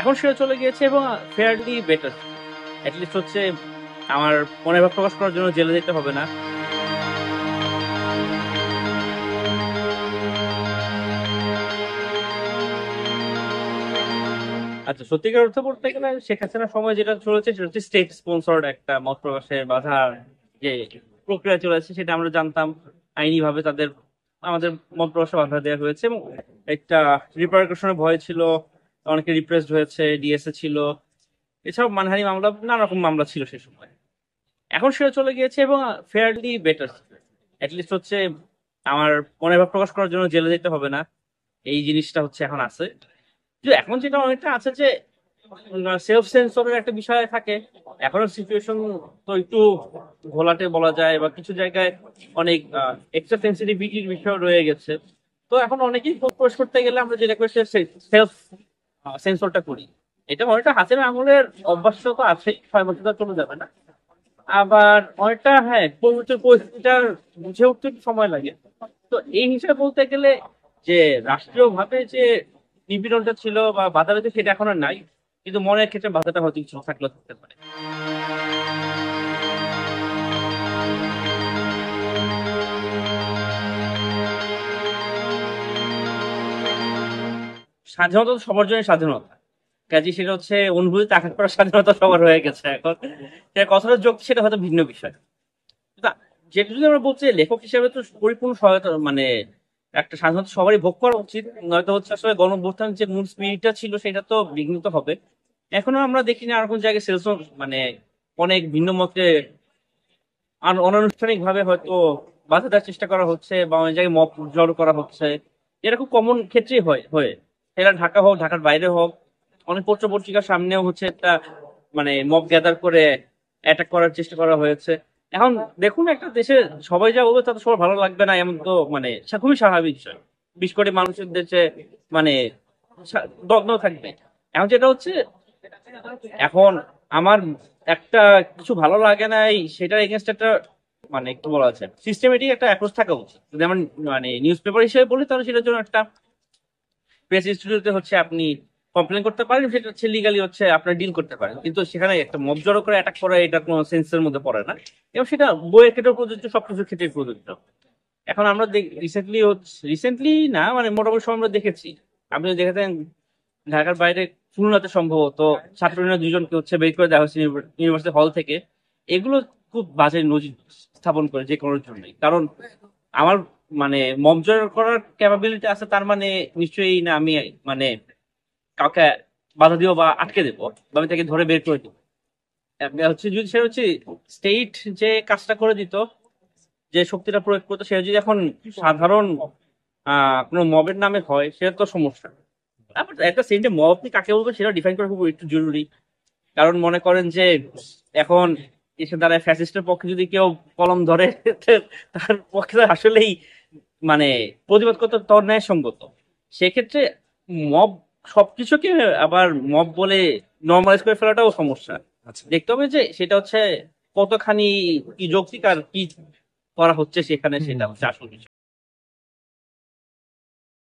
এখন সেটা চলে গিয়েছে এবং ফেয়ারলি বেটার। লিস্ট হচ্ছে আমার মনের ভাব প্রকাশ করার জন্য জেলে যেতে হবে না। আচ্ছা, সত্যিকার অর্থ বলতে গেলে শেখ হাসিনার সময় যেটা চলেছে সেটা হচ্ছে স্টেট স্পন্সর্ড একটা মত প্রকাশের বাধা, যে প্রক্রিয়া চলেছে সেটা আমরা জানতাম। আইনি ভাবে তাদের আমাদের মত প্রকাশে বাধা দেওয়া হয়েছে এবং একটা রিপারকাশনের ভয় ছিল, অনেকে রিপ্রেসড হয়েছে, ডিএসএ ছিল, এছাড়াও মানহানি মামলা, নানা রকম মামলা ছিল সে সময়। এখন সেটা চলে গিয়েছে এবং ফেয়ারলি বেটার। লিস্ট হচ্ছে আমার মনের ভাব প্রকাশ করার জন্য জেলে যেতে হবে না, এই জিনিসটা হচ্ছে এখন আছে। যে এখন যেটা অনেকটা আছে যে সেলফ সেন্সরের একটা বিষয় থাকে। এখনো সিচুয়েশন তো একটু ঘোলাটে বলা যায়, বা কিছু জায়গায় অনেক এক্সট্রা সেন্সিটিভিটির বিষয় রয়ে গেছে। তো এখন অনেকেই প্রকাশ করতে গেলে আমরা যেটা করি সেলফ সেন্সরটা করি। এটা অনেকটা হাতের আঙুলের অভ্যাস তো আছে, 6 বছর তো চলে যাবে না। আবার অনেকটা হ্যাঁ পরিবর্তন পরিস্থিতিটার বুঝে উঠতে একটু সময় লাগে। তো এই হিসাবে বলতে গেলে যে রাষ্ট্রীয় ভাবে যে নিপীড়নটা ছিল বা বাধা পেতে সেটা এখন আর নাই, কিন্তু মনের ক্ষেত্রে বাধাটা হয়তো কিছু থাকলেও থাকতে পারে। স্বাধীনতা তো সবার জন্য স্বাধীনতা, কাজে সেটা হচ্ছে অনুভূতিতে আঘাত করার স্বাধীনতা সবার হয়ে গেছে এখন। সেটা কতটা যোগ সেটা হয়তো ভিন্ন বিষয়। তা যেটা যদি আমরা বলছি লেখক হিসেবে তো পরিপূর্ণ সহায়তা, মানে একটা স্বাধীনতা সবারই ভোগ করা উচিত, নয়তো হচ্ছে আসলে গণঅভ্যুত্থানের যে মূল স্পিরিটটা ছিল সেটা তো বিঘ্নিত হবে। এখনো আমরা দেখি না আর কোন জায়গায় সেলস, মানে অনেক ভিন্ন মতে অনানুষ্ঠানিক ভাবে হয়তো বাধা দেওয়ার চেষ্টা করা হচ্ছে, বা অনেক জায়গায় মব জড়ো করা হচ্ছে। এটা খুব কমন ক্ষেত্রেই হয় হয়ে, সেটা ঢাকা হোক ঢাকার বাইরে হোক। অনেক পত্র পত্রিকার সামনেও হচ্ছে একটা মানে মব গ্যাদার করে অ্যাটাক করার চেষ্টা করা হয়েছে। এখন দেখুন, একটা দেশে সবাই যা বলবে তাতে সবার ভালো লাগবে না, এমন তো মানে খুবই স্বাভাবিক বিষয়। 20 কোটি মানুষের দেশে মানে দ্বন্দ্ব থাকবে। এখন যেটা হচ্ছে, এখন আমার একটা কিছু ভালো লাগে নাই সেটার এগেনস্ট একটা মানে কি বলা আছে সিস্টেমেটিক একটা অ্যাপ্রোচ থাকা উচিত। যদি আমরা মানে নিউজ পেপার হিসেবে বলি তাহলে সেটার জন্য একটা প্রেস ইনস্টিটিউটে হচ্ছে আপনি কমপ্লেন করতে পারেন, সেটা হচ্ছে লিগালি হচ্ছে আপনার ডিল করতে পারেন, কিন্তু সেখানে একটা মব জড়ো করে অ্যাটাক করা এটা কোনো সেন্সের মধ্যে পড়ে না। এবং সেটা বইয়ের ক্ষেত্রে প্রযোজ্য, সবকিছুর ক্ষেত্রে প্রযোজ্য। এখন আমরা রিসেন্টলি না মানে মোটামুটি সময় আমরা দেখেছি, আপনি যদি দেখেছেন ঢাকার বাইরে খুলনাতে সম্ভবত ছাত্র ইউনিয়নের 2জনকে হচ্ছে বের করে দেওয়া হয়েছে ইউনিভার্সিটি হল থেকে। এগুলো খুব বাজে নজির স্থাপন করে যে কোনো জন্যই। কারণ আমার মানে মব জয় করার ক্যাপাবিলিটি আছে, তার মানে নিশ্চয়ই না আমি মানে কাউকে বাধা দিব বা আটকে দেবো, বা আমি তাকে ধরে বের করে দিব। একটা হচ্ছে যদি সেটা হচ্ছে স্টেট যে কাজটা করে দিত, যে শক্তিটা প্রয়োগ করতো, সেটা যদি এখন সাধারণ কোনো মবের নামে হয় সেটা তো সমস্যা। তারপর একটা সেন্টে মব আপনি কাকে বলবেন সেটা ডিফাইন করা খুব একটু জরুরি। কারণ মনে করেন যে এখন এসে দাঁড়ায় ফ্যাসিস্টের পক্ষে যদি কেউ কলম ধরে তার পক্ষে তো আসলেই মানে প্রতিবাদ করতে তো ন্যায় সঙ্গত। সেক্ষেত্রে মব সবকিছুকে আবার মব বলে নর্মালাইজ করে ফেলাটাও সমস্যা। আচ্ছা। দেখতে হবে যে সেটা হচ্ছে কতখানি কি যৌক্তিক আর কি করা হচ্ছে সেখানে, হুম। সেটা হচ্ছে আসল বিষয়।